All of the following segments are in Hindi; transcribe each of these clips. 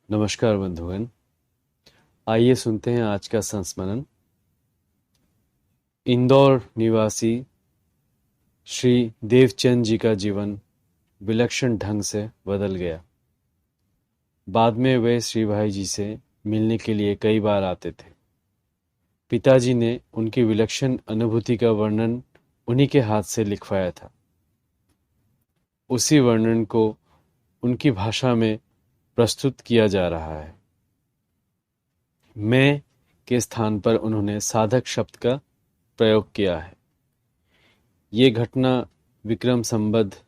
नमस्कार बंधुगण। आइए सुनते हैं आज का संस्मरण। इंदौर निवासी श्री देवचंद जी का जीवन विलक्षण ढंग से बदल गया। बाद में वे श्री भाई जी से मिलने के लिए कई बार आते थे। पिताजी ने उनकी विलक्षण अनुभूति का वर्णन उन्हीं के हाथ से लिखवाया था। उसी वर्णन को उनकी भाषा में प्रस्तुत किया जा रहा है। मैं के स्थान पर उन्होंने साधक शब्द का प्रयोग किया है। ये घटना विक्रम संवत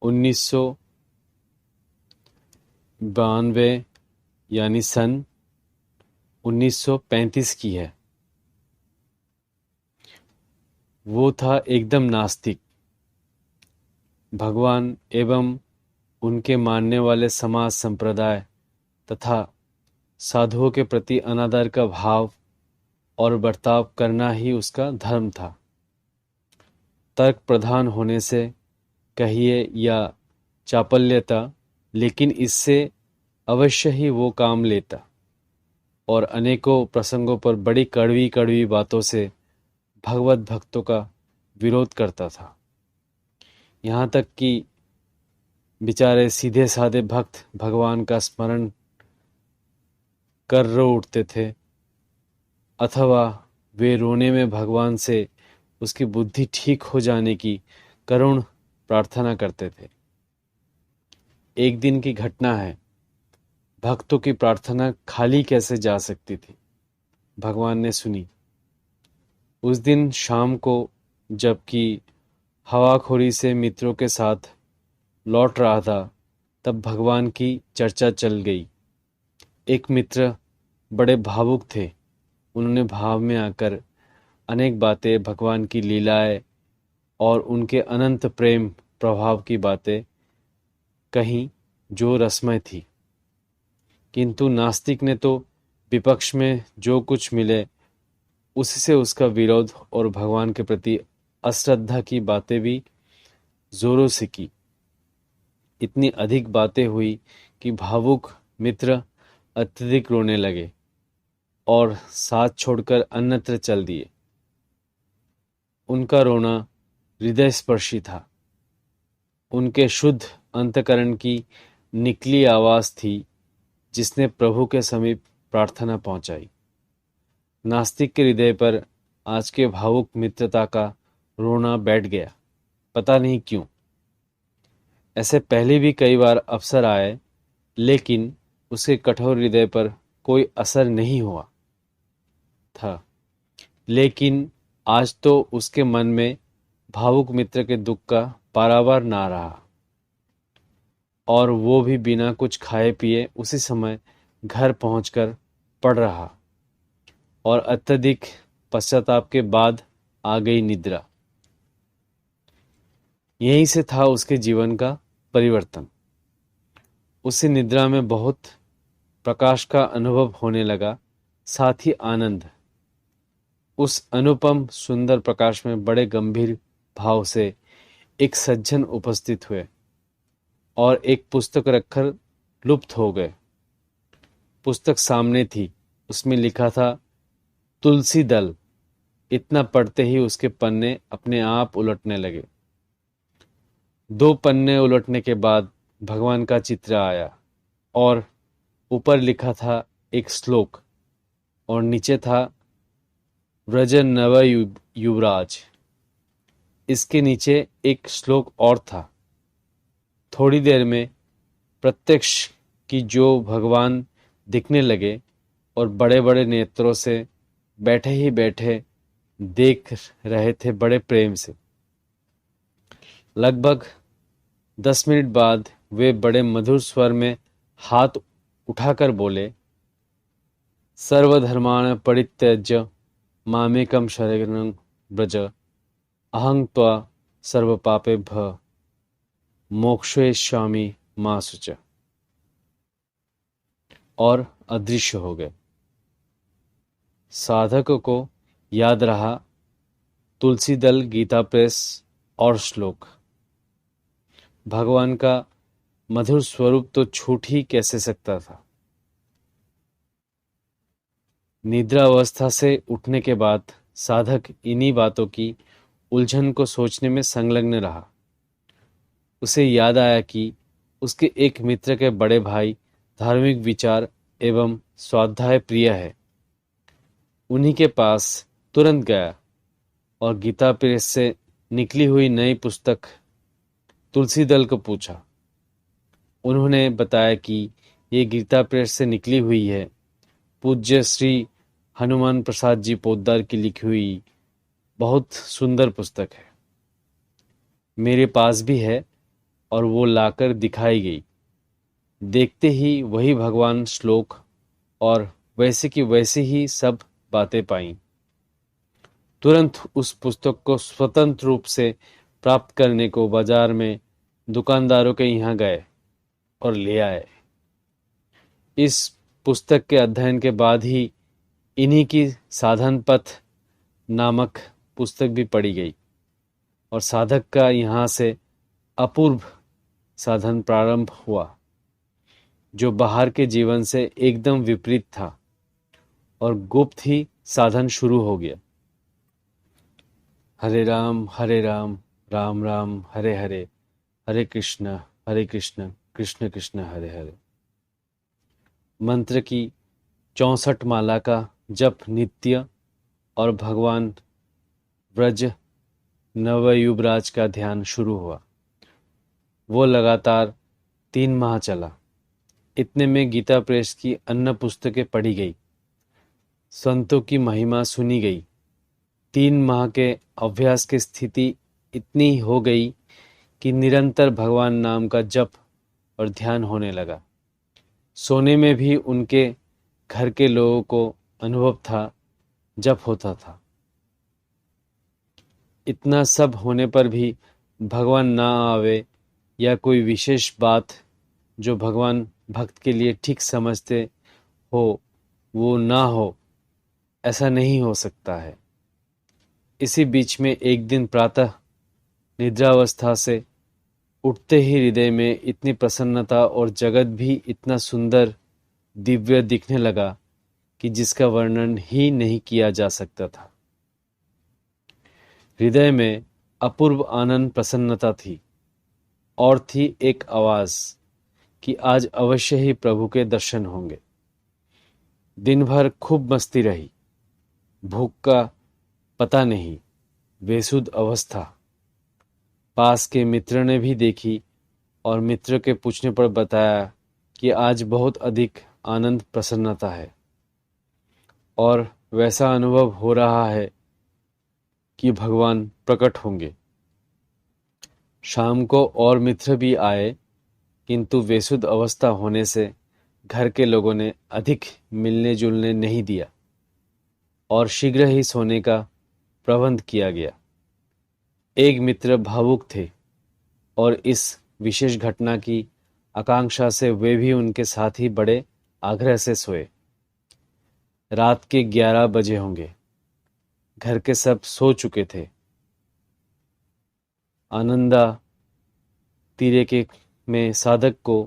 1992 यानी सन 1935 की है। वो था एकदम नास्तिक। भगवान एवं उनके मानने वाले समाज संप्रदाय तथा साधुओं के प्रति अनादर का भाव और बर्ताव करना ही उसका धर्म था। तर्क प्रधान होने से कहिए या चापल्यता, लेकिन इससे अवश्य ही वो काम लेता और अनेकों प्रसंगों पर बड़ी कड़वी कड़वी बातों से भगवत भक्तों का विरोध करता था। यहाँ तक कि बेचारे सीधे साधे भक्त भगवान का स्मरण कर रो उठते थे अथवा वे रोने में भगवान से उसकी बुद्धि ठीक हो जाने की करुण प्रार्थना करते थे। एक दिन की घटना है। भक्तों की प्रार्थना खाली कैसे जा सकती थी, भगवान ने सुनी। उस दिन शाम को जबकि हवाखोरी से मित्रों के साथ लौट रहा था, तब भगवान की चर्चा चल गई। एक मित्र बड़े भावुक थे। उन्होंने भाव में आकर अनेक बातें, भगवान की लीलाएं और उनके अनंत प्रेम प्रभाव की बातें कहीं जो रसमय थी। किंतु नास्तिक ने तो विपक्ष में जो कुछ मिले उसी से उसका विरोध और भगवान के प्रति अश्रद्धा की बातें भी जोरों से की। इतनी अधिक बातें हुई कि भावुक मित्र अत्यधिक रोने लगे और साथ छोड़कर अन्यत्र चल दिए। उनका रोना हृदयस्पर्शी था। उनके शुद्ध अंतकरण की निकली आवाज थी जिसने प्रभु के समीप प्रार्थना पहुंचाई। नास्तिक के हृदय पर आज के भावुक मित्रता का रोना बैठ गया, पता नहीं क्यों। ऐसे पहले भी कई बार अवसर आए, लेकिन उसके कठोर हृदय पर कोई असर नहीं हुआ था। लेकिन आज तो उसके मन में भावुक मित्र के दुख का पारावार ना रहा और वो भी बिना कुछ खाए पिए उसी समय घर पहुंचकर पड़ रहा और अत्यधिक पश्चाताप के बाद आ गई निद्रा। यहीं से था उसके जीवन का परिवर्तन। उसे निद्रा में बहुत प्रकाश का अनुभव होने लगा, साथ ही आनंद। उस अनुपम सुंदर प्रकाश में बड़े गंभीर भाव से एक सज्जन उपस्थित हुए और एक पुस्तक रखकर लुप्त हो गए। पुस्तक सामने थी। उसमें लिखा था तुलसी दल। इतना पढ़ते ही उसके पन्ने अपने आप उलटने लगे। 2 पन्ने उलटने के बाद भगवान का चित्र आया और ऊपर लिखा था एक श्लोक और नीचे था व्रजन नव युवराज। इसके नीचे एक श्लोक और था। थोड़ी देर में प्रत्यक्ष कि जो भगवान दिखने लगे और बड़े बड़े नेत्रों से बैठे ही बैठे देख रहे थे बड़े प्रेम से। लगभग 10 मिनट बाद वे बड़े मधुर स्वर में हाथ उठाकर बोले, सर्वधर्मान् परित्यज्य मामेकं शरणं व्रज अहं त्वा सर्वपापेभ्यः मोक्षयिष्यामि मा शुच। और अदृश्य हो गए। साधक को याद रहा तुलसी दल, गीता प्रेस और श्लोक। भगवान का मधुर स्वरूप तो छूट ही कैसे सकता था। निद्रा अवस्था से उठने के बाद साधक इन्हीं बातों की उलझन को सोचने में संलग्न रहा। उसे याद आया कि उसके एक मित्र के बड़े भाई धार्मिक विचार एवं स्वाध्याय प्रिय है। उन्हीं के पास तुरंत गया और गीता प्रेस से निकली हुई नई पुस्तक तुलसीदल को पूछा। उन्होंने बताया कि ये गीता प्रेस से निकली हुई है, पूज्य श्री हनुमान प्रसाद जी पोद्दार की लिखी हुई बहुत सुंदर पुस्तक है। मेरे पास भी है और वो लाकर दिखाई गई। देखते ही वही भगवान श्लोक और वैसे की वैसी ही सब बातें पाईं। तुरंत उस पुस्तक को स्वतंत्र रूप से प्राप्त करने को बाजार में दुकानदारों के यहाँ गए और ले आए। इस पुस्तक के अध्ययन के बाद ही इन्हीं की साधन पथ नामक पुस्तक भी पढ़ी गई और साधक का यहाँ से अपूर्व साधन प्रारंभ हुआ, जो बाहर के जीवन से एकदम विपरीत था, और गुप्त ही साधन शुरू हो गया। हरे राम राम राम हरे हरे, हरे कृष्ण कृष्ण कृष्ण हरे हरे। मंत्र की 64 माला का जप नित्य और भगवान व्रज नवयुवराज का ध्यान शुरू हुआ। वो लगातार 3 माह चला। इतने में गीता प्रेस की अन्य पुस्तकें पढ़ी गई, संतों की महिमा सुनी गई। 3 माह के अभ्यास की स्थिति इतनी हो गई कि निरंतर भगवान नाम का जप और ध्यान होने लगा। सोने में भी उनके घर के लोगों को अनुभव था, जप होता था। इतना सब होने पर भी भगवान ना आवे या कोई विशेष बात जो भगवान भक्त के लिए ठीक समझते हो वो ना हो, ऐसा नहीं हो सकता है। इसी बीच में एक दिन प्रातः निद्रावस्था से उठते ही हृदय में इतनी प्रसन्नता और जगत भी इतना सुंदर दिव्य दिखने लगा कि जिसका वर्णन ही नहीं किया जा सकता था। हृदय में अपूर्व आनंद प्रसन्नता थी और थी एक आवाज कि आज अवश्य ही प्रभु के दर्शन होंगे। दिन भर खूब मस्ती रही, भूख का पता नहीं, बेसुध अवस्था। पास के मित्र ने भी देखी और मित्र के पूछने पर बताया कि आज बहुत अधिक आनंद प्रसन्नता है और वैसा अनुभव हो रहा है कि भगवान प्रकट होंगे। शाम को और मित्र भी आए, किंतु बेसुध अवस्था होने से घर के लोगों ने अधिक मिलने जुलने नहीं दिया और शीघ्र ही सोने का प्रबंध किया गया। एक मित्र भावुक थे और इस विशेष घटना की आकांक्षा से वे भी उनके साथ ही बड़े आग्रह से सोए। रात के 11 बजे होंगे। घर के सब सो चुके थे। आनंदा तीरे के में साधक को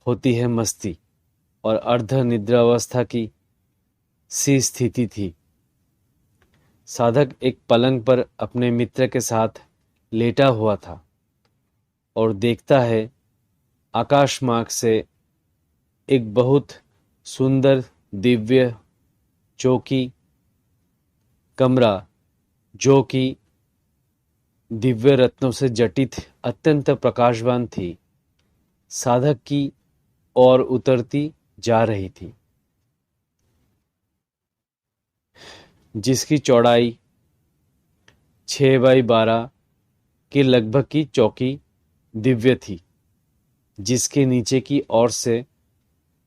होती है मस्ती और अर्ध निद्रावस्था की सी स्थिति थी। साधक एक पलंग पर अपने मित्र के साथ लेटा हुआ था और देखता है आकाश मार्ग से एक बहुत सुंदर दिव्य चौकी कमरा, जो कि दिव्य रत्नों से जटित अत्यंत प्रकाशवान थी, साधक की ओर उतरती जा रही थी, जिसकी चौड़ाई 6x12 के लगभग की चौकी दिव्य थी, जिसके नीचे की ओर से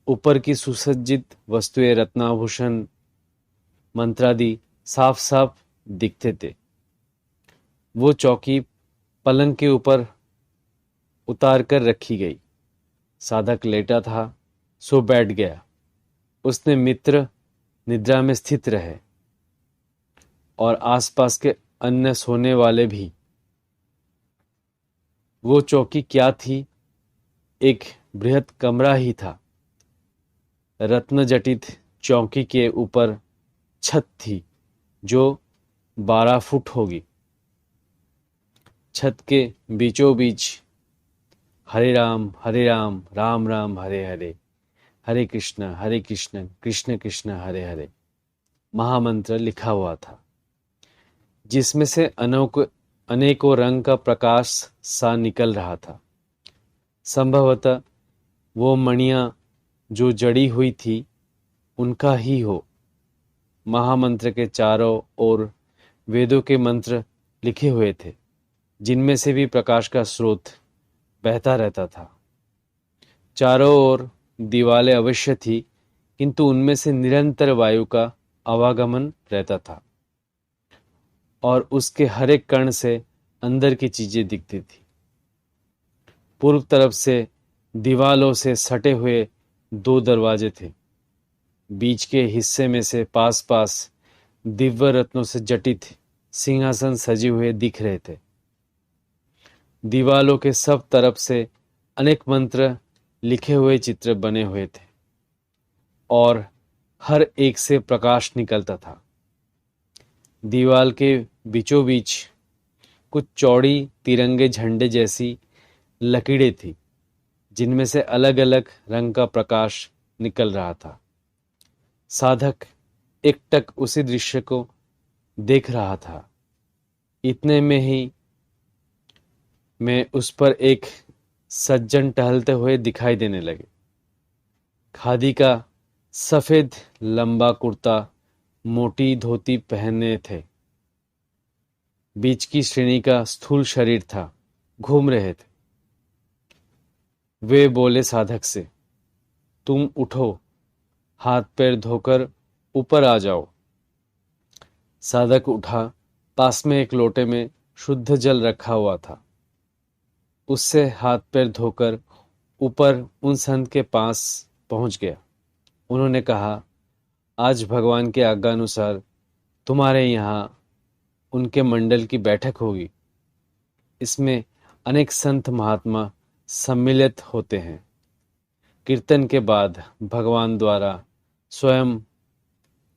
ऊपर की सुसज्जित वस्तुएं रत्नाभूषण मंत्रादि साफ साफ दिखते थे। वो चौकी पलंग के ऊपर उतार कर रखी गई। साधक लेटा था, सो बैठ गया। उसने मित्र निद्रा में स्थित रहे और आसपास के अन्य सोने वाले भी। वो चौकी क्या थी एक बृहद कमरा ही था। रत्नजटित चौकी के ऊपर छत थी जो 12 फुट होगी। छत के बीचों बीच हरे राम राम राम हरे हरे, हरे कृष्ण कृष्ण कृष्ण हरे हरे महामंत्र लिखा हुआ था, जिसमें से अनेकों रंग का प्रकाश सा निकल रहा था। संभवतः वो मणियां जो जड़ी हुई थी उनका ही हो। महामंत्र के चारों ओर वेदों के मंत्र लिखे हुए थे, जिनमें से भी प्रकाश का स्रोत बहता रहता था। चारों ओर दीवारें अवश्य थी, किंतु उनमें से निरंतर वायु का आवागमन रहता था और उसके हर एक कण से अंदर की चीजें दिखती थी। पूर्व तरफ से दीवालों से सटे हुए 2 दरवाजे थे। बीच के हिस्से में से पास पास दिव्य रत्नों से जटित सिंहासन सजे हुए दिख रहे थे। दीवालों के सब तरफ से अनेक मंत्र लिखे हुए चित्र बने हुए थे और हर एक से प्रकाश निकलता था। दीवाल के बीचों बीच कुछ चौड़ी तिरंगे झंडे जैसी लकीरें थी, जिनमें से अलग अलग रंग का प्रकाश निकल रहा था। साधक एकटक उसी दृश्य को देख रहा था। इतने में ही मैं उस पर एक सज्जन टहलते हुए दिखाई देने लगे। खादी का सफेद लंबा कुर्ता, मोटी धोती पहने थे। बीच की श्रेणी का स्थूल शरीर था, घूम रहे थे। वे बोले साधक से, तुम उठो, हाथ पैर धोकर ऊपर आ जाओ। साधक उठा। पास में एक लोटे में शुद्ध जल रखा हुआ था। उससे हाथ पैर धोकर ऊपर उन संत के पास पहुंच गया। उन्होंने कहा, आज भगवान के आज्ञानुसार तुम्हारे यहाँ उनके मंडल की बैठक होगी। इसमें अनेक संत महात्मा सम्मिलित होते हैं। कीर्तन के बाद भगवान द्वारा स्वयं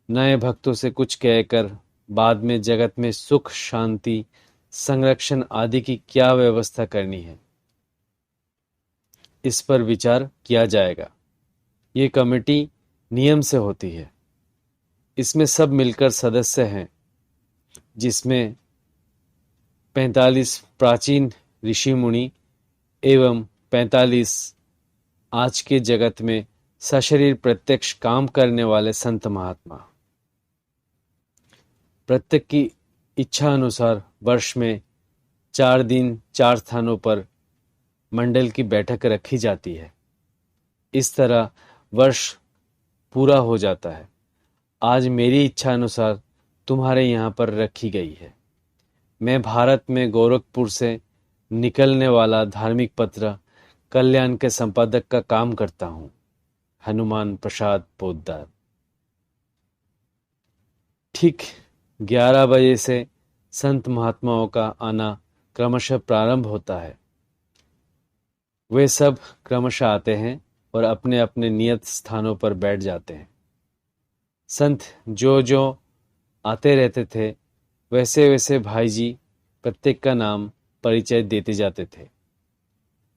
नए भक्तों से कुछ कहकर बाद में जगत में सुख, शांति, संरक्षण आदि की क्या व्यवस्था करनी है, इस पर विचार किया जाएगा। ये कमेटी नियम से होती है। इसमें सब मिलकर सदस्य हैं, जिसमें 45 प्राचीन ऋषि मुनि एवं 45 आज के जगत में सशरीर प्रत्यक्ष काम करने वाले संत महात्मा। प्रत्येक की इच्छा अनुसार वर्ष में 4 दिन 4 स्थानों पर मंडल की बैठक रखी जाती है। इस तरह वर्ष पूरा हो जाता है। आज मेरी इच्छा अनुसार तुम्हारे यहाँ पर रखी गई है। मैं भारत में गोरखपुर से निकलने वाला धार्मिक पत्र कल्याण के संपादक का काम करता हूँ। हनुमान प्रसाद पोद्दार। ठीक 11 बजे से संत महात्माओं का आना क्रमशः प्रारंभ होता है। वे सब क्रमशः आते हैं और अपने अपने नियत स्थानों पर बैठ जाते हैं। संत जो जो आते रहते थे, वैसे वैसे भाई जी प्रत्येक का नाम परिचय देते जाते थे।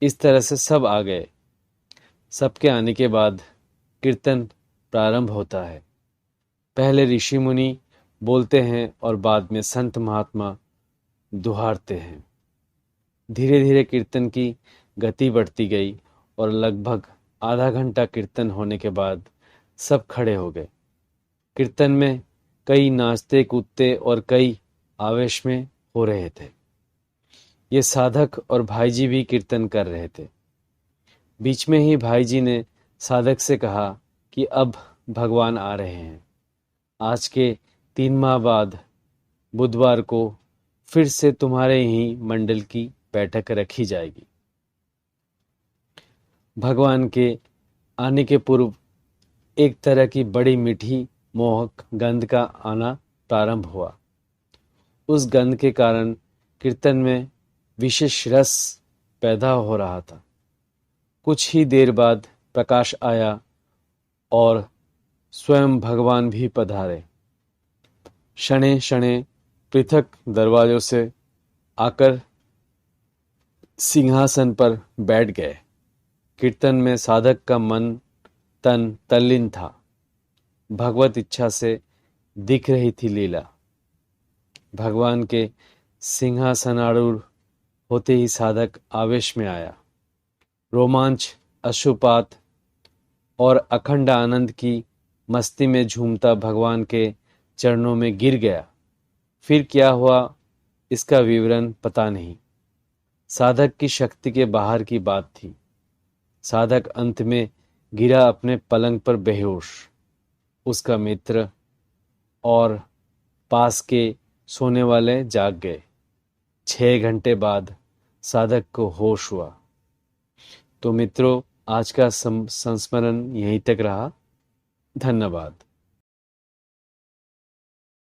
इस तरह से सब आ गए। सबके आने के बाद कीर्तन प्रारंभ होता है। पहले ऋषि मुनि बोलते हैं और बाद में संत महात्मा दुहारते हैं। धीरे धीरे कीर्तन की गति बढ़ती गई और लगभग आधा घंटा कीर्तन होने के बाद सब खड़े हो गए। कीर्तन में कई नाचते कूदते और कई आवेश में हो रहे थे। ये साधक और भाई जी भी कीर्तन कर रहे थे। बीच में ही भाई जी ने साधक से कहा कि अब भगवान आ रहे हैं। आज के 3 माह बाद बुधवार को फिर से तुम्हारे ही मंडल की बैठक रखी जाएगी। भगवान के आने के पूर्व एक तरह की बड़ी मीठी मोहक गंध का आना प्रारंभ हुआ। उस गंध के कारण कीर्तन में विशेष रस पैदा हो रहा था। कुछ ही देर बाद प्रकाश आया और स्वयं भगवान भी पधारे। शनैः शनैः पृथक दरवाजों से आकर सिंहासन पर बैठ गए। कीर्तन में साधक का मन तन तल्लीन था। भगवत इच्छा से दिख रही थी लीला। भगवान के सिंहासनारूढ़ होते ही साधक आवेश में आया। रोमांच, अश्रुपात और अखंड आनंद की मस्ती में झूमता भगवान के चरणों में गिर गया। फिर क्या हुआ इसका विवरण पता नहीं। साधक की शक्ति के बाहर की बात थी। साधक अंत में गिरा अपने पलंग पर बेहोश। उसका मित्र और पास के सोने वाले जाग गए। 6 घंटे बाद साधक को होश हुआ। तो मित्रों, आज का संस्मरण यहीं तक रहा। धन्यवाद।